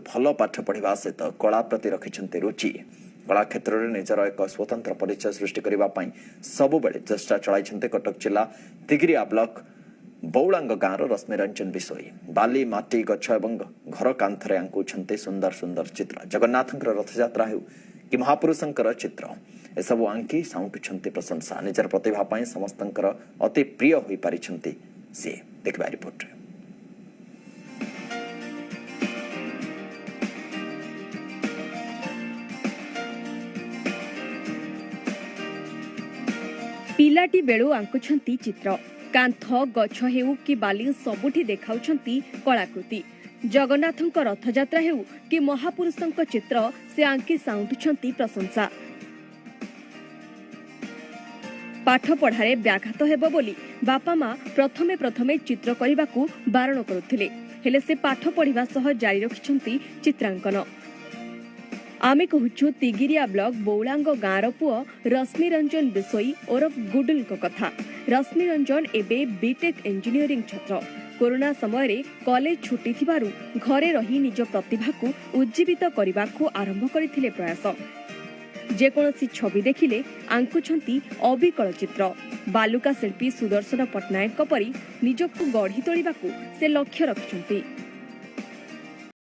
भल पाठ पढ़ा सहित कला प्रति रखिंट रुचि कला क्षेत्र में निजर एक स्वतंत्र परिचय सृष्टि करने सबु चेष्टा चलाई कटक जिला तिगिरिया ब्लॉक बौलांग गाँव रश्मि रंजन विषयी बाली माटी गछ और घर कांथरे आंकुंट सुंदर सुंदर चित्र जगन्नाथ रथयात्रा हो कि महापुरुषंकर चित्र एसबू आंकी साउंटुंट प्रशंसा निजर प्रतिभा समस्त अति प्रिय हो पारि सी देखा रिपोर्ट। पिलाटी बेलू आंकुछंती चित्र कांथ गछ हेउ कि बाली सबुठी देखाउछंती कलाकृति जगन्नाथଙ୍କ रथयात्रा हेउ कि महापुरुषଙ୍କ चित्र से आंकी साउंटुछंती प्रशंसा पाठ पढ़ारे व्याघात हेबो बोली बापा माँ प्रथमे प्रथमे चित्र करबाकू बारण करुथिले हेले से पाठ पढ़िबा सह जारी रखिछंती चित्रांकन। आमे कहूछु तिगिरिया ब्लॉक बौलांग गाँवर पुओ रश्मि रंजन विषयी ओरफ गुडुल कथा। रश्मि रंजन एबे बीटेक इंजीनियरिंग छात्र कोरोना समय कॉलेज छुट्टी थिबारु घरे रही निज प्रतिभा को उज्जीवित करने आरंभ करथिले प्रयास जेकोसी छवि देखिले आंकुछंती अविकल चित्र बालुका शिल्पी सुदर्शन पट्टनायक परी निजकु गढ़ी तोलिबाकू से लक्ष्य रखिछंती।